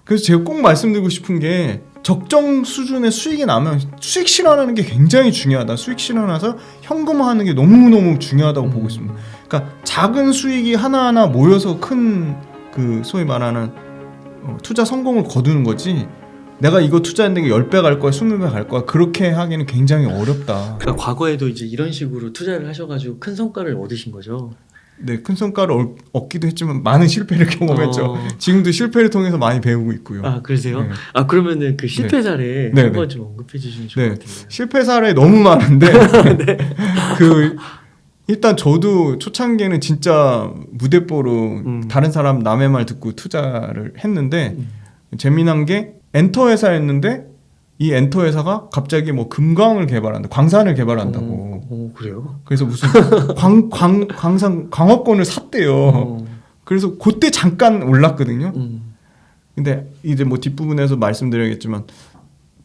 그래서 제가 꼭 말씀드리고 싶은 게 적정 수준의 수익이 나면 수익 실현하는 게 굉장히 중요하다. 수익 실현해서 현금화하는 게 너무너무 중요하다고 보고 있습니다. 그러니까 작은 수익이 하나하나 모여서 큰 그 소위 말하는 투자 성공을 거두는 거지, 내가 이거 투자했는데 10배 갈 거야 20배 갈 거야 그렇게 하기는 굉장히 어렵다. 그러니까 과거에도 이제 이런 식으로 투자를 하셔가지고 큰 성과를 얻으신 거죠? 네, 큰 성과를 얻기도 했지만 많은 실패를 경험했죠. 지금도 실패를 통해서 많이 배우고 있고요. 아, 그러세요? 네. 아, 그러면은 그 실패 사례 네. 한번 좀 언급해 주시면 좋을 것 같은데요. 실패 사례 너무 많은데 그 일단 저도 초창기에는 진짜 무대뽀로 다른 사람 남의 말 듣고 투자를 했는데 재미난 게 엔터 회사였는데 이 엔터 회사가 갑자기 뭐 금광을 개발한다, 광산을 개발한다고. 그래요? 그래서 무슨 광산 광업권을 샀대요. 그래서 그때 잠깐 올랐거든요. 근데 이제 뭐 뒷부분에서 말씀드려야겠지만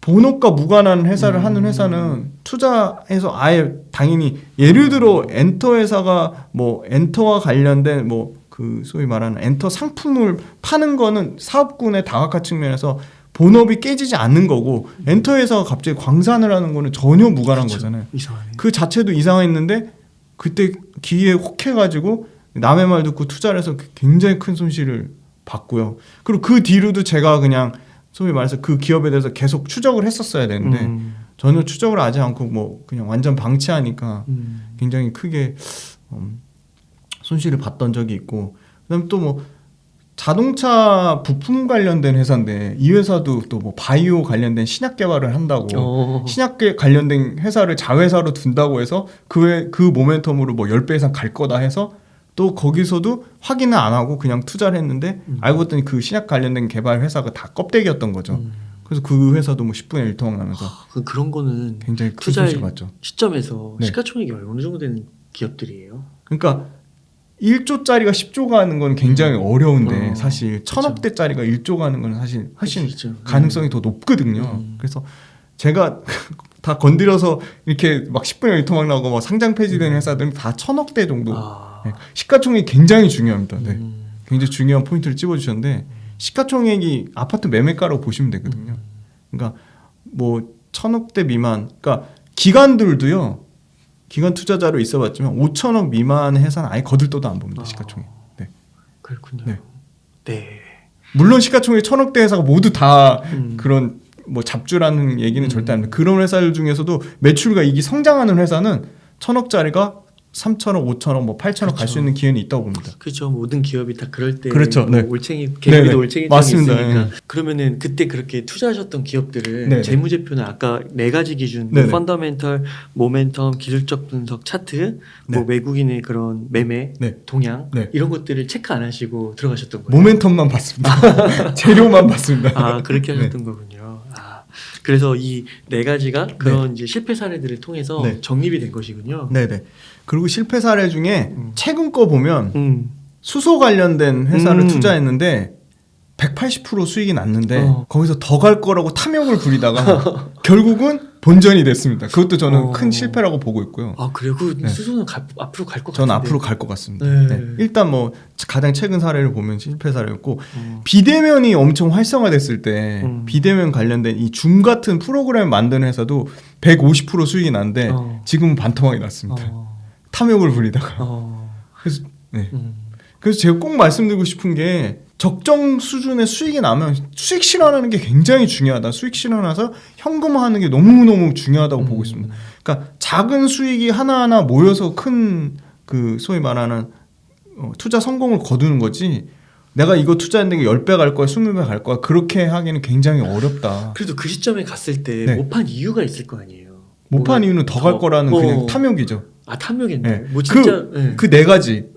본업과 무관한 회사를 하는 회사는 투자해서 아예 당연히 예를 들어 엔터 회사가 뭐 엔터와 관련된 뭐 그 소위 말하는 엔터 상품을 파는 거는 사업군의 다각화 측면에서 본업이 깨지지 않는 거고, 엔터 회사가 갑자기 광산을 하는 거는 전혀 무관한 거잖아요. 이상하네. 그 자체도 이상했는데 그때 기회에 혹해가지고 남의 말 듣고 투자를 해서 굉장히 큰 손실을 봤고요. 그리고 그 뒤로도 제가 그냥 소위 말해서 그 기업에 대해서 계속 추적을 했었어야 되는데 전혀 추적을 하지 않고 뭐 그냥 완전 방치하니까 굉장히 크게 손실을 봤던 적이 있고, 그다음에 또 뭐 자동차 부품 관련된 회사인데 이 회사도 또 뭐 바이오 관련된 신약 개발을 한다고 신약 관련된 회사를 자회사로 둔다고 해서 그 모멘텀으로 뭐 10배 이상 갈 거다 해서 또 거기서도 확인을 안 하고 그냥 투자를 했는데 알고 봤더니 그 신약 관련된 개발 회사가 다 껍데기였던 거죠. 그래서 그 회사도 뭐 10분의 1 토막 나면서 그런 거는 굉장히 큰 투자의 손실 봤죠. 시점에서 네. 시가총액이 어느 정도 되는 기업들이에요? 그러니까 1조짜리가 10조 가는 건 굉장히 어려운데 사실 1000억대짜리가 1조 가는 건 사실 훨씬 그쵸. 가능성이 더 높거든요. 그래서 제가 다 건드려서 이렇게 막 10분의 1 토막 나고 막 상장 폐지된 회사들은 다 1000억대 정도. 네. 시가총액이 굉장히 중요합니다. 네. 굉장히 중요한 포인트를 찝어주셨는데 시가총액이 아파트 매매가라고 보시면 되거든요. 그러니까 뭐 1000억대 미만, 그러니까 기관들도요. 기관 투자자로 있어봤지만 5천억 미만 회사는 아예 거들떠도 안 봅니다. 시가총액. 네. 그렇군요. 네. 네. 물론 시가총액 1000억대 회사가 모두 다 그런 뭐 잡주라는 얘기는 절대 안 합니다. 그런 회사들 중에서도 매출과 이익이 성장하는 회사는 1000억짜리가 3천억, 5천억, 뭐 8천억 갈 수 있는 기회는 있다고 봅니다. 그렇죠. 모든 기업이 다 그럴 때 그렇죠. 뭐 네. 올챙이 개미도 네네. 올챙이장이 맞습니다. 있으니까. 네. 그러면은 그때 그렇게 투자하셨던 기업들은 네네. 재무제표는 아까 4가지 기준, 네네. 펀더멘털, 모멘텀, 기술적 분석, 차트, 뭐 네. 외국인의 그런 매매, 네. 동향 네. 이런 것들을 체크 안 하시고 들어가셨던 거예요? 모멘텀만 봤습니다. 재료만 봤습니다. 아, 그렇게 하셨던 거군요. 아, 그래서 이 4가지가 그런 이제 실패 사례들을 통해서 네. 정립이 된 것이군요. 네네. 그리고 실패 사례 중에 최근 거 보면 음. 수소 관련된 회사를 투자했는데 180% 수익이 났는데 거기서 더 갈 거라고 탐욕을 부리다가 결국은 본전이 됐습니다. 그것도 저는 큰 실패라고 보고 있고요. 아, 그래요? 그 네. 수소는 앞으로 갈 것 같은데. 저는 앞으로 갈 것 같습니다. 네. 네. 일단 뭐 가장 최근 사례를 보면 실패 사례였고 비대면이 엄청 활성화됐을 때 비대면 관련된 이 줌 같은 프로그램 만드는 회사도 150% 수익이 났는데 지금은 반토막이 났습니다. 탐욕을 부리다가. 그래서 네. 그래서 제가 꼭 말씀드리고 싶은 게 적정 수준의 수익이 나면 수익 실현하는 게 굉장히 중요하다. 수익 실현해서 현금화하는 게 너무너무 중요하다고 보고 있습니다. 그러니까 작은 수익이 하나하나 모여서 큰 그 소위 말하는 투자 성공을 거두는 거지, 내가 이거 투자했는데 10배 갈 거야 20배 갈 거야 그렇게 하기는 굉장히 어렵다. 그래도 그 시점에 갔을 때 네. 못 판 이유가 있을 거 아니에요. 못 판 이유는 더 갈 거라는 그냥 탐욕이죠. 아, 탐욕인데. 네. 뭐 진짜 그 4가지.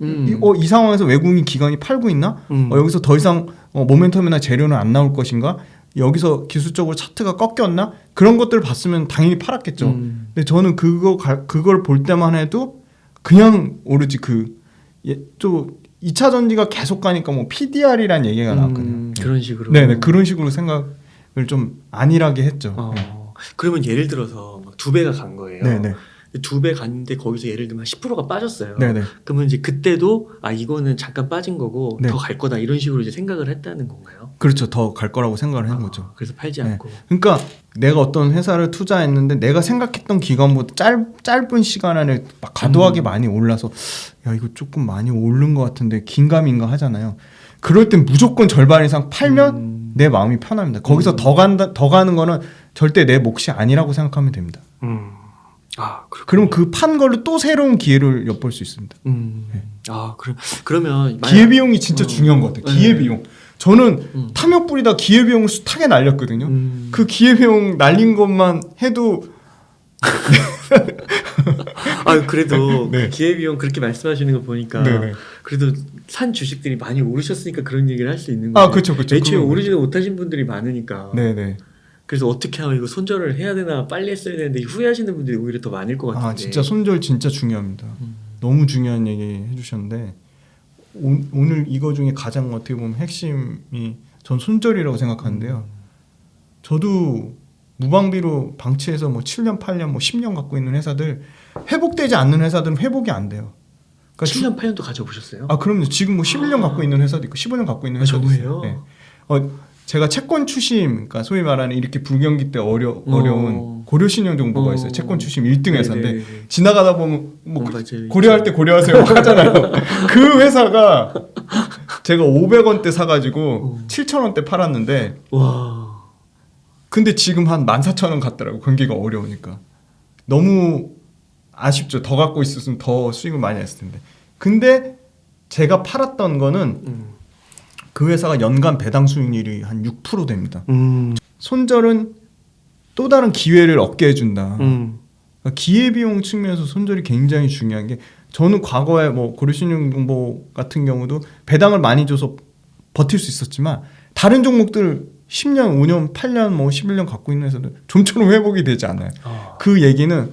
이 상황에서 외국인 기관이 팔고 있나? 여기서 더 이상 모멘텀이나 재료는 안 나올 것인가? 여기서 기술적으로 차트가 꺾였나? 그런 것들을 봤으면 당연히 팔았겠죠. 근데 저는 그걸 볼 때만 해도 그냥 오로지 좀 2차 전지가 계속 가니까 뭐 PDR이란 얘기가 나왔거든요. 그런 식으로. 네네, 그런 식으로 생각을 좀 안일하게 했죠. 그러면 예를 들어서 막 2배가 간 거예요. 네네. 2배 갔는데 거기서 예를 들면 10%가 빠졌어요. 네네. 그러면 이제 그때도 이거는 잠깐 빠진 거고 네. 더 갈 거다 이런 식으로 이제 생각을 했다는 건가요? 그렇죠. 더 갈 거라고 생각을 한 거죠. 그래서 팔지 네. 않고. 그러니까 내가 어떤 회사를 투자했는데 내가 생각했던 기간보다 짧은 시간 안에 막 과도하게 많이 올라서 야 이거 조금 많이 오른 것 같은데 긴가민가 하잖아요. 그럴 땐 무조건 절반 이상 팔면 내 마음이 편합니다. 거기서 더 가는 거는 절대 내 몫이 아니라고 생각하면 됩니다. 그렇군요. 그럼 그 판 걸로 또 새로운 기회를 엿볼 수 있습니다. 네. 그러면 기회비용이 진짜 중요한 것 같아요. 네. 기회비용. 저는 탐욕 부리다 기회비용을 숱하게 날렸거든요. 그 기회비용 날린 것만 해도 그래도 네. 기회비용 그렇게 말씀하시는 거 보니까 네네. 그래도 산 주식들이 많이 오르셨으니까 그런 얘기를 할 수 있는 거예요. 그렇죠. 애초에 오르지도 못하신 분들이 많으니까. 네네. 그래서 어떻게 하면 이거 손절을 해야 되나 빨리 했어야 되는데 후회하시는 분들이 오히려 더 많을 것 같은데. 진짜 손절 진짜 중요합니다. 너무 중요한 얘기 해주셨는데 오늘 이거 중에 가장 어떻게 보면 핵심이 전 손절이라고 생각하는데요. 저도 무방비로 방치해서 뭐 7년, 8년, 뭐 10년 갖고 있는 회사들 회복되지 않는 회사들은 회복이 안 돼요. 그러니까 7년, 8년도 가져보셨어요? 그럼요. 지금 뭐 11년 갖고 있는 회사도 있고 15년 갖고 있는 회사도 정말요? 있어요. 네. 제가 채권 추심, 그러니까 소위 말하는 이렇게 불경기 때 어려운 고려신용 정보가 있어요. 채권 추심 1등 회사인데 네네. 지나가다 보면 뭐 맞아요. 고려할 때 고려하세요 하잖아요. 그 회사가 제가 500원대 사가지고 7,000원대 팔았는데 와. 근데 지금 한 14,000원 갔더라고. 경기가 어려우니까. 너무 아쉽죠. 더 갖고 있었으면 더 수익을 많이 했을 텐데. 근데 제가 팔았던 거는 그 회사가 연간 배당 수익률이 한 6% 됩니다. 손절은 또 다른 기회를 얻게 해준다. 그러니까 기회비용 측면에서 손절이 굉장히 중요한 게 저는 과거에 뭐 고려신용정보 같은 경우도 배당을 많이 줘서 버틸 수 있었지만 다른 종목들 10년, 5년, 8년, 뭐 11년 갖고 있는 회사들 좀처럼 회복이 되지 않아요. 그 얘기는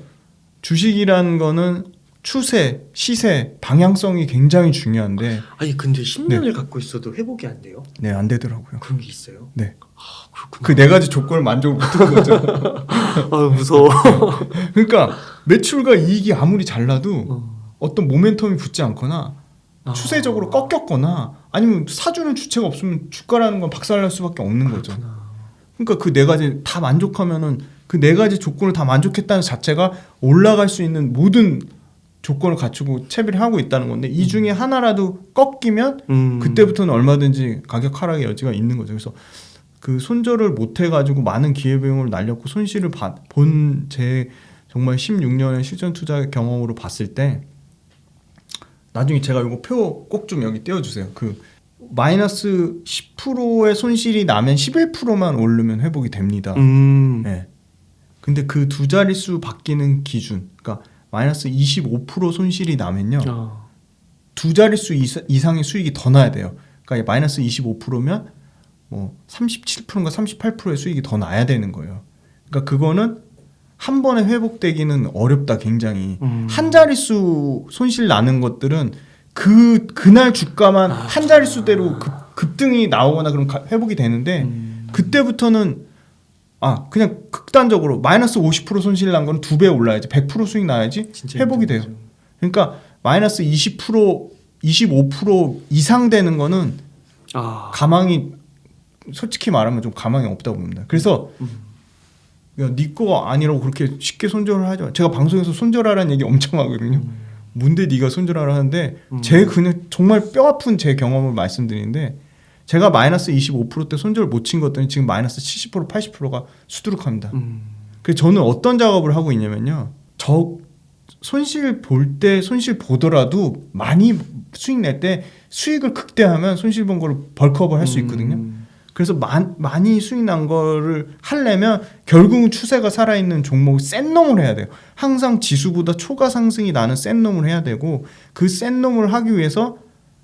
주식이라는 거는 추세, 시세, 방향성이 굉장히 중요한데 근데 10년을 갖고 있어도 회복이 안 돼요? 네, 안 되더라고요. 그런 게 있어요? 네. 그렇구나. 그 네 가지 조건을 만족을 못하는 거죠. 무서워. 그러니까 매출과 이익이 아무리 잘 나도 어떤 모멘텀이 붙지 않거나 추세적으로 꺾였거나 아니면 사주는 주체가 없으면 주가라는 건 박살날 수밖에 없는 거죠. 그러니까 그 네 가지 다 만족하면은 그 네 가지 조건을 다 만족했다는 자체가 올라갈 수 있는 모든 조건을 갖추고 채비를 하고 있다는 건데 이 중에 하나라도 꺾이면 그때부터는 얼마든지 가격 하락의 여지가 있는 거죠. 그래서 그 손절을 못 해가지고 많은 기회비용을 날렸고 손실을 본 제 정말 16년의 실전 투자 경험으로 봤을 때 나중에 제가 이거 표 꼭 좀 여기 띄워주세요. 그 마이너스 10%의 손실이 나면 11%만 오르면 회복이 됩니다. 네. 근데 그 두 자릿수 바뀌는 기준, 그러니까 마이너스 25% 손실이 나면요, 두 자릿수 이상의 수익이 더 나야 돼요. 그러니까 마이너스 25%면 뭐 37%인가 38%의 수익이 더 나야 되는 거예요. 그러니까 그거는 한 번에 회복되기는 어렵다, 굉장히. 한 자릿수 손실 나는 것들은 그날 주가만 한 자릿수대로 급등이 나오거나 그럼 회복이 되는데 그때부터는 그냥 극단적으로 마이너스 50% 손실 난 거는 2배 올라야지 100% 수익 나야지 회복이 돼요. 그러니까 마이너스 20% 25% 이상 되는 거는 가망이 솔직히 말하면 좀 가망이 없다고 봅니다. 그래서 야, 네 거 아니라고 그렇게 쉽게 손절을 하지 마. 제가 방송에서 손절하라는 얘기 엄청 하거든요. 뭔데 네가 손절하라 하는데 제 그냥 정말 뼈아픈 제 경험을 말씀드리는데 제가 마이너스 25%때 손절 못 친 것들은 지금 마이너스 70% 80%가 수두룩합니다. 그래서 저는 어떤 작업을 하고 있냐면요. 저 손실 볼 때 손실 보더라도 많이 수익 낼 때 수익을 극대화하면 손실 본 거를 벌크업을 할 수 있거든요. 그래서 많이 수익 난 거를 하려면 결국은 추세가 살아있는 종목을 센 놈을 해야 돼요. 항상 지수보다 초과 상승이 나는 센 놈을 해야 되고 그 센 놈을 하기 위해서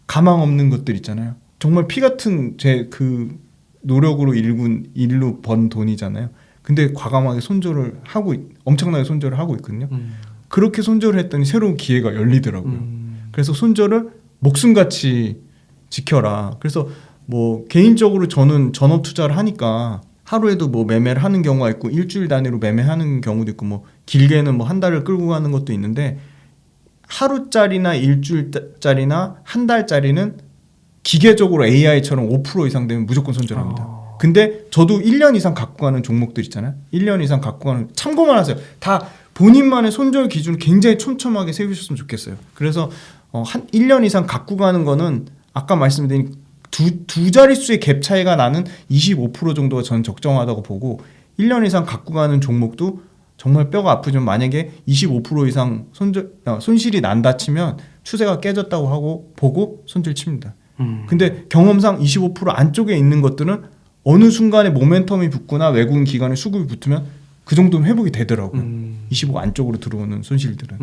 가망 없는 것들 있잖아요. 정말 피 같은 제 그 노력으로 일로 번 돈이잖아요. 근데 과감하게 손절을 하고 엄청나게 손절을 하고 있거든요. 그렇게 손절을 했더니 새로운 기회가 열리더라고요. 그래서 손절을 목숨같이 지켜라. 그래서 뭐 개인적으로 저는 전업 투자를 하니까 하루에도 뭐 매매를 하는 경우가 있고 일주일 단위로 매매하는 경우도 있고 뭐 길게는 뭐 한 달을 끌고 가는 것도 있는데 하루짜리나 일주일짜리나 한 달짜리는 기계적으로 AI처럼 5% 이상 되면 무조건 손절합니다. 근데 저도 1년 이상 갖고 가는 종목들 있잖아요. 1년 이상 갖고 가는 참고만 하세요. 다 본인만의 손절 기준을 굉장히 촘촘하게 세우셨으면 좋겠어요. 그래서 한 1년 이상 갖고 가는 거는 아까 말씀드린 두 자릿수의 갭 차이가 나는 25% 정도가 저는 적정하다고 보고 1년 이상 갖고 가는 종목도 정말 뼈가 아프지만 만약에 25% 이상 손실이 난다 치면 추세가 깨졌다고 하고 보고 손절 칩니다. 근데 경험상 25% 안쪽에 있는 것들은 어느 순간에 모멘텀이 붙거나 외국인 기관의 수급이 붙으면 그 정도는 회복이 되더라고요. 25 안쪽으로 들어오는 손실들은.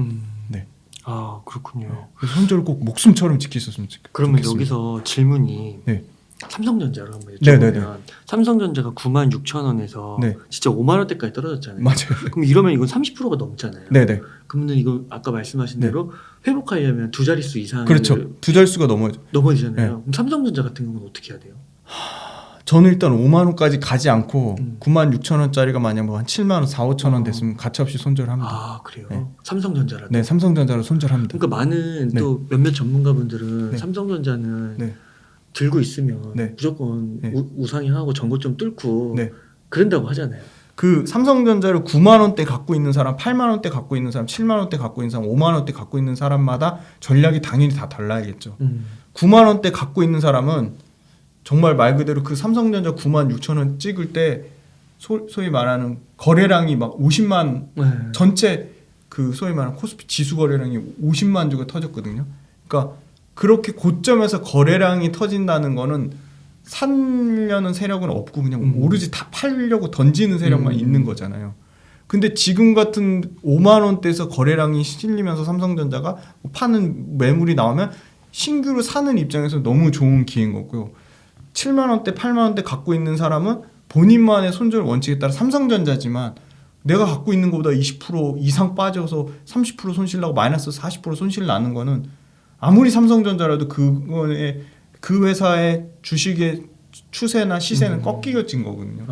네. 아 그렇군요. 그래서 손절을 꼭 목숨처럼 지키셨으면 좋겠습니다. 그러면 여기서 질문이 네. 삼성전자로 한번 네네네. 여쭤보면 삼성전자가 96,000원에서 네. 진짜 5만 원대까지 떨어졌잖아요. 맞아요. 그럼 이러면 이건 30%가 넘잖아요. 네네. 그러면 이거 아까 말씀하신 네. 대로 회복하려면 두 자릿수 이상을 그렇죠. 두 자릿수가 넘어야죠. 넘어지잖아요. 네. 그럼 삼성전자 같은 경우는 어떻게 해야 돼요? 저는 일단 5만 원까지 가지 않고 96,000원짜리가 만약 뭐 한 7만 원, 4, 5천 원 됐으면 가차없이 손절합니다. 아 그래요? 네. 삼성전자라도? 네, 삼성전자로 손절합니다. 그러니까 많은 네. 또 몇몇 전문가분들은 네. 삼성전자는 네. 들고 있으면 네. 무조건 네. 우상향하고 전고점 뚫고 네. 그런다고 하잖아요. 그 삼성전자를 9만 원대 갖고 있는 사람, 8만 원대 갖고 있는 사람, 7만 원대 갖고 있는 사람, 5만 원대 갖고 있는 사람마다 전략이 당연히 다 달라야겠죠. 9만 원대 갖고 있는 사람은 정말 말 그대로 그 삼성전자 9만 6천 원 찍을 때 소위 말하는 거래량이 막 50만 네. 전체 그 소위 말하는 코스피 지수 거래량이 50만 주가 터졌거든요. 그러니까 그렇게 고점에서 거래량이 터진다는 거는 살려는 세력은 없고 그냥 오로지 다 팔려고 던지는 세력만 있는 거잖아요. 근데 지금 같은 5만 원대에서 거래량이 실리면서 삼성전자가 파는 매물이 나오면 신규로 사는 입장에서 너무 좋은 기회인 거고요. 7만 원대, 8만 원대 갖고 있는 사람은 본인만의 손절 원칙에 따라 삼성전자지만 내가 갖고 있는 것보다 20% 이상 빠져서 30% 손실 나고 마이너스 40% 손실 나는 거는 아무리 삼성전자라도 그거에 그 회사의 주식의 추세나 시세는 꺾이어진 거거든요.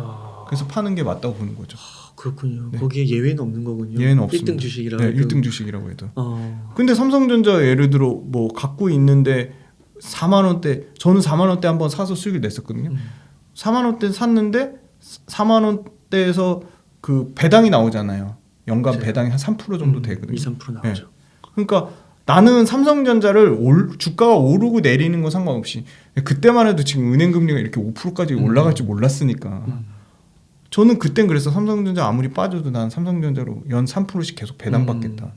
그래서 파는 게 맞다고 보는 거죠. 그렇군요. 네. 거기에 예외는 없는 거군요. 예외는 없습니다. 1등 주식이라고 네, 해도. 1등 주식이라고 해도. 어. 근데 삼성전자 예를 들어 뭐 갖고 있는데 4만 원대, 저는 4만 원대 한번 사서 수익을 냈었거든요. 4만 원대 샀는데 4만 원대에서 그 배당이 나오잖아요. 연간 그렇죠. 배당이 한 3% 정도 되거든요. 2, 3% 나오죠. 그러니까 나는 삼성전자를 주가가 오르고 내리는 건 상관없이 그때만 해도 지금 은행 금리가 이렇게 5%까지 올라갈 줄 몰랐으니까 저는 그땐 그래서 삼성전자 아무리 빠져도 난 삼성전자로 연 3%씩 계속 배당받겠다.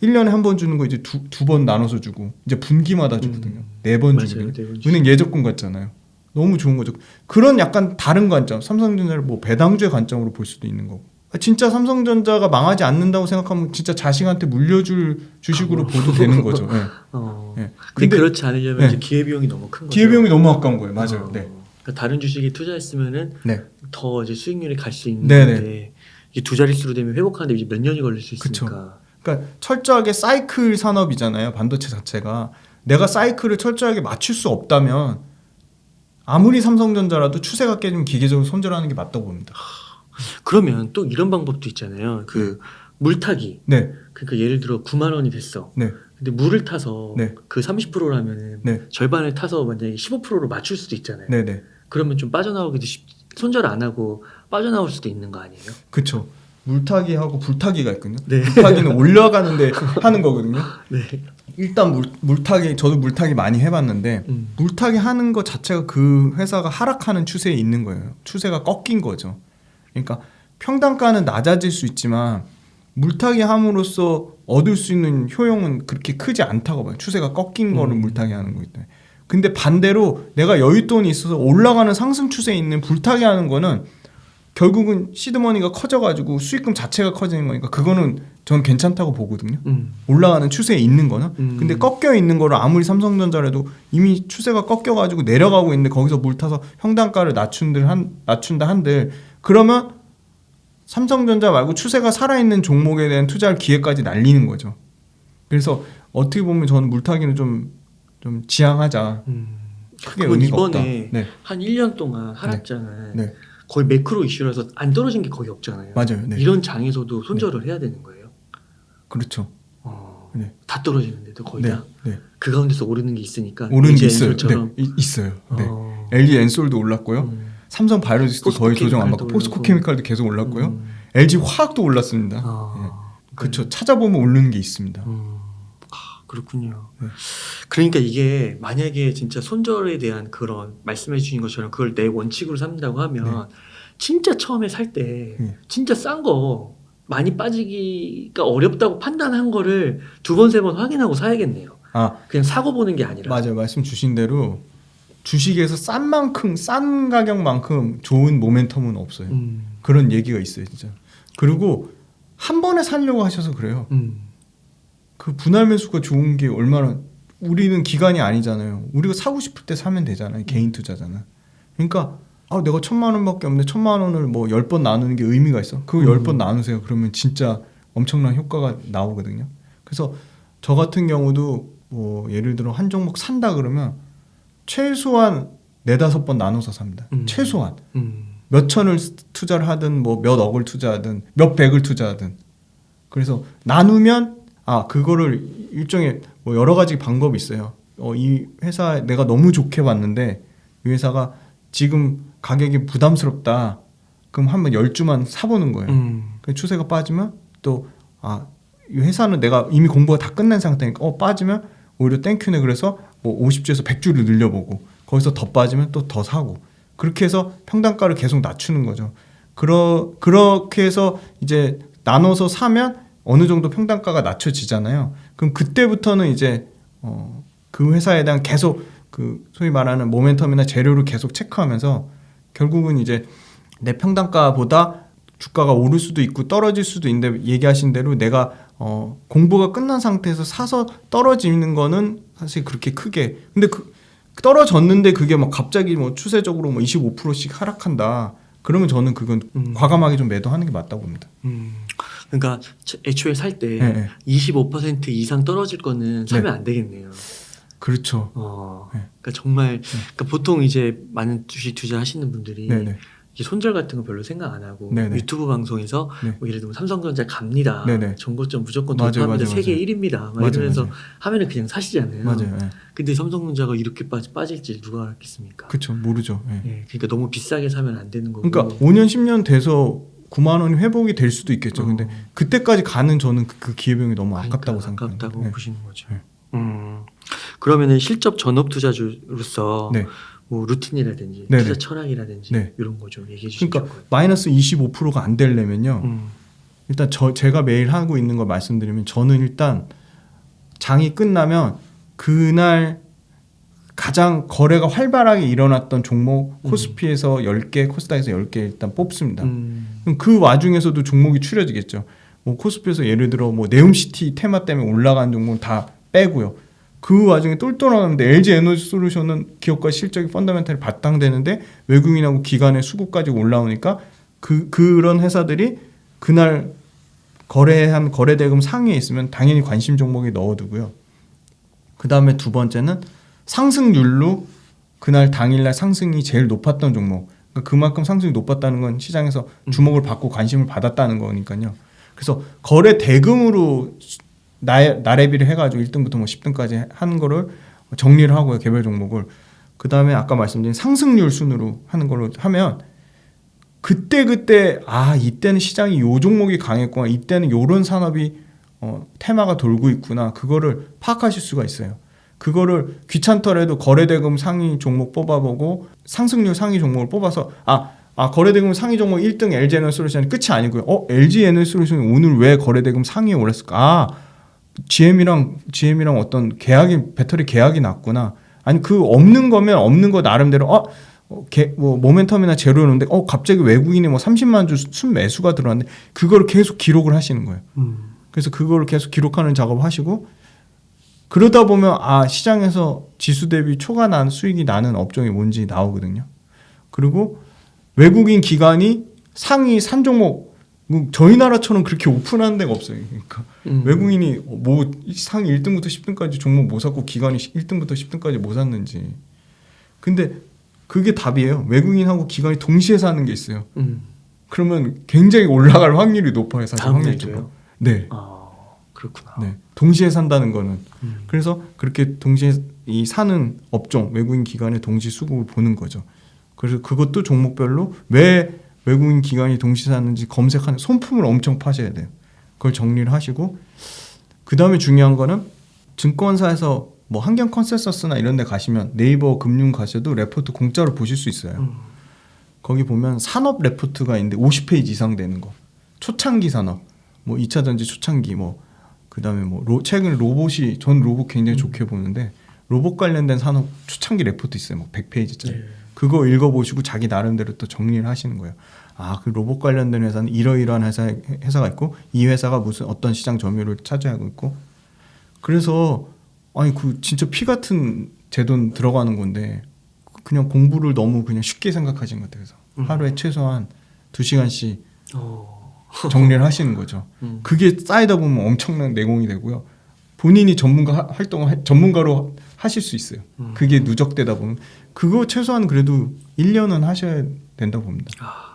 1년에 한 번 주는 거 이제 두 번 나눠서 주고 이제 분기마다 주거든요. 4번 맞아요. 주거든요. 4번 주죠. 은행 예적금 같잖아요. 너무 좋은 거죠. 그런 약간 다른 관점, 삼성전자를 뭐 배당주의 관점으로 볼 수도 있는 거고. 진짜 삼성전자가 망하지 않는다고 생각하면 진짜 자식한테 물려줄 주식으로 봐도 되는 거죠. 네. 근데 근데 그렇지 않으려면 네. 이제 기회비용이 너무 큰 거죠. 기회비용이 너무 아까운 거예요. 맞아요. 네. 그러니까 다른 주식에 투자했으면은 네. 더 이제 수익률이 갈 수 네, 있는데 이게 두 자릿수로 되면 회복하는데 이제 몇 년이 걸릴 수 있으니까. 그쵸. 그러니까 철저하게 사이클 산업이잖아요. 반도체 자체가. 내가 사이클을 철저하게 맞출 수 없다면 아무리 삼성전자라도 추세가 깨지면 기계적으로 손절하는 게 맞다고 봅니다. 그러면 또 이런 방법도 있잖아요. 그 물타기. 네. 그러니까 예를 들어 9만 원이 됐어. 네. 근데 물을 타서 네. 그 30%라면은 네. 절반을 타서 만약에 15%로 맞출 수도 있잖아요. 네, 네. 그러면 좀 빠져나오기도 손절 안 하고 빠져나올 수도 있는 거 아니에요? 그렇죠. 물타기하고 불타기가 있거든요. 네. 물타기는 올라가는데 하는 거거든요. 네. 일단 물타기 저도 물타기 많이 해봤는데 물타기 하는 것 자체가 그 회사가 하락하는 추세에 있는 거예요. 추세가 꺾인 거죠. 그러니까 평단가는 낮아질 수 있지만 물타기 함으로써 얻을 수 있는 효용은 그렇게 크지 않다고 봐요. 추세가 꺾인 거를 물타기 하는 거기 때문에. 근데 반대로 내가 여윳돈이 있어서 올라가는 상승 추세에 있는 불타기 하는 거는 결국은 시드머니가 커져가지고 수익금 자체가 커지는 거니까 그거는 저는 괜찮다고 보거든요. 올라가는 추세에 있는 거는. 근데 꺾여 있는 거를 아무리 삼성전자라도 이미 추세가 꺾여가지고 내려가고 있는데 거기서 물 타서 평단가를 낮춘다 한들 그러면 삼성전자 말고 추세가 살아있는 종목에 대한 투자할 기회까지 날리는 거죠. 그래서 어떻게 보면 저는 물타기는 좀 지양하자. 크게 그건 의미가 없다. 이번에 네. 한 1년 동안 하락장은 네. 거의 매크로 이슈라서 안 떨어진 게 거의 없잖아요. 맞아요. 네. 이런 장에서도 손절을 해야 되는 거예요. 그렇죠. 네. 다 떨어지는데도 거의 네. 다. 네. 그 가운데서 오르는 게 있으니까. 오르는 게 LG 있어요. 엔솔처럼. 네. 있어요. 네. 어. LG 엔솔도 올랐고요. 삼성 바이오로직스도 거의 조정 안 받고 포스코케미칼도 포스코케미칼도 계속 올랐고요. LG 화학도 올랐습니다. 그렇죠. 찾아보면 오르는 게 있습니다. 그렇군요. 네. 그러니까 이게 만약에 진짜 손절에 대한 그런 말씀해 주신 것처럼 그걸 내 원칙으로 삼는다고 하면 진짜 처음에 살 때 네. 진짜 싼 거 많이 빠지기가 어렵다고 판단한 거를 2번, 3번 확인하고 사야겠네요. 아, 그냥 사고 보는 게 아니라. 맞아요. 말씀 주신 대로 주식에서 싼 만큼 싼 가격만큼 좋은 모멘텀은 없어요. 그런 얘기가 있어요, 진짜. 그리고 한 번에 살려고 하셔서 그래요. 그 분할 매수가 좋은 게 얼마나 우리는 기간이 아니잖아요. 우리가 사고 싶을 때 사면 되잖아요. 개인 투자잖아. 그러니까 내가 1,000만 원밖에 없는데 1,000만 원을 뭐 10번 나누는 게 의미가 있어. 그거 10번 나누세요. 그러면 진짜 엄청난 효과가 나오거든요. 그래서 저 같은 경우도 뭐 예를 들어 한 종목 산다 그러면 최소한 4-5번 나눠서 삽니다. 최소한. 몇 천을 투자를 하든 뭐 몇 억을 투자하든 몇 백을 투자하든. 그래서 나누면 그거를 일종의 뭐 여러 가지 방법이 있어요. 이 회사 내가 너무 좋게 봤는데 이 회사가 지금 가격이 부담스럽다. 그럼 한번 10주만 사보는 거예요. 추세가 빠지면 또 이 회사는 내가 이미 공부가 다 끝난 상태니까 빠지면 오히려 땡큐네. 그래서 뭐 50주에서 100주를 늘려보고 거기서 더 빠지면 또 더 사고 그렇게 해서 평단가를 계속 낮추는 거죠. 그렇게 해서 이제 나눠서 사면 어느 정도 평단가가 낮춰지잖아요. 그럼 그때부터는 이제 그 회사에 대한 계속 그 소위 말하는 모멘텀이나 재료를 계속 체크하면서 결국은 이제 내 평단가보다 주가가 오를 수도 있고 떨어질 수도 있는데 얘기하신 대로 내가 공부가 끝난 상태에서 사서 떨어지는 거는 사실 그렇게 크게 근데 떨어졌는데 그게 막 갑자기 뭐 추세적으로 뭐 25%씩 하락한다. 그러면 저는 그건 과감하게 좀 매도하는 게 맞다고 봅니다. 그러니까 애초에 살 때 네. 25% 이상 떨어질 거는 사면 안 되겠네요. 그렇죠. 그러니까 정말 그러니까 보통 이제 많은 주식 투자하시는 분들이 네네. 이게 손절 같은 거 별로 생각 안 하고 네네. 유튜브 방송에서 네. 뭐 예를 들면 삼성전자 갑니다. 네네. 전고점 무조건 맞아요, 돌파합니다. 맞아요, 세계 맞아요. 1위입니다. 막 맞아요, 이러면서 맞아요. 하면은 그냥 사시잖아요. 맞아요. 네. 근데 삼성전자가 이렇게 빠질지 누가 알겠습니까? 그렇죠. 모르죠. 네. 예, 그러니까 너무 비싸게 사면 안 되는 거고. 그러니까 5년 10년 돼서 9만 원이 회복이 될 수도 있겠죠. 근데 그때까지 가는 저는 그 기회비용이 너무 아깝다고 생각합니다. 아깝다고 네. 보시는 거죠. 네. 그러면은 실적 전업 투자주로서 네. 뭐 루틴이라든지 네네. 투자 철학이라든지 네. 이런 거 좀 얘기해 주시면 그러니까 좋을 것 마이너스 25%가 안 되려면요. 일단 제가 매일 하고 있는 걸 말씀드리면 저는 일단 장이 끝나면 그날 가장 거래가 활발하게 일어났던 종목 코스피에서 10개, 코스닥에서 10개 일단 뽑습니다. 그럼 그 와중에서도 종목이 추려지겠죠. 뭐 코스피에서 예를 들어 뭐 네옴시티 테마 때문에 올라간 종목은 다 빼고요. 그 와중에 똘똘하는데 LG 에너지 솔루션은 기업과 실적이 펀더멘탈이 바탕되는데 외국인하고 기관의 수급까지 올라오니까 그런 회사들이 그날 거래한 거래대금 상위에 있으면 당연히 관심 종목에 넣어두고요. 그 다음에 두 번째는 상승률로 그날 당일날 상승이 제일 높았던 종목. 그러니까 그만큼 상승이 높았다는 건 시장에서 주목을 받고 관심을 받았다는 거니까요. 그래서 거래 대금으로 나래비를 해가지고 1등부터 뭐 10등까지 하는 거를 정리를 하고요. 개별 종목을. 그 다음에 아까 말씀드린 상승률 순으로 하는 걸로 하면 그때 이때는 시장이 요 종목이 강했구나. 이때는 요런 산업이 테마가 돌고 있구나. 그거를 파악하실 수가 있어요. 그거를 귀찮더라도 거래대금 상위 종목 뽑아보고 상승률 상위 종목을 뽑아서 거래대금 상위 종목 1등 LG 에너지 솔루션이 끝이 아니고요. LG 에너지 솔루션이 오늘 왜 거래대금 상위에 올랐을까? GM이랑 어떤 배터리 계약이 났구나. 아니 그 없는 거면 없는 거 나름대로 뭐 모멘텀이나 제로였는데 갑자기 외국인이 뭐 30만 주 순매수가 들어왔는데 그거를 계속 기록을 하시는 거예요. 그래서 그거를 계속 기록하는 작업을 하시고 그러다 보면 시장에서 지수 대비 초과 난 수익이 나는 업종이 뭔지 나오거든요. 그리고 외국인 기관이 상위 산 종목 저희 나라처럼 그렇게 오픈한 데가 없어요. 그러니까 외국인이 뭐 상위 1등부터 10등까지 종목 못 샀고 기관이 1등부터 10등까지 못 샀는지. 근데 그게 답이에요. 외국인하고 기관이 동시에 사는 게 있어요. 음. 그러면 굉장히 올라갈 확률이 높아요. 사실 다음 확률적으로. 날도요? 네. 아, 그렇구나. 네. 동시에 산다는 거는 음. 그래서 그렇게 동시에 이 사는 업종 외국인 기관의 동시 수급을 보는 거죠. 그래서 그것도 종목별로 왜 외국인 기관이 동시에 사는지 검색하는 손품을 엄청 파셔야 돼요. 그걸 정리를 하시고 그 다음에 중요한 거는 증권사에서 뭐 한경 컨센서스나 이런 데 가시면 네이버 금융 가셔도 레포트 공짜로 보실 수 있어요. 거기 보면 산업 레포트가 있는데 50페이지 이상 되는 거. 초창기 산업, 뭐 2차 전지 초창기, 뭐 그다음에 뭐 최근 로봇이 전 로봇 굉장히 좋게 보는데 로봇 관련된 산업 초창기 레포트 있어요. 뭐 100페이지짜리. 네. 그거 읽어보시고 자기 나름대로 또 정리를 하시는 거예요. 아, 그 로봇 관련된 회사는 이러이러한 회사가 있고 이 회사가 무슨 어떤 시장 점유율을 차지하고 있고 그래서 아니 그 진짜 피 같은 제 돈 들어가는 건데 그냥 공부를 너무 그냥 쉽게 생각하신 것 같아요. 그래서 하루에 최소한 2시간씩 정리를 하시는 거죠. 그게 쌓이다 보면 엄청난 내공이 되고요. 본인이 전문가로 하실 수 있어요. 그게 누적되다 보면 그거 최소한 그래도 1년은 하셔야 된다고 봅니다. 아,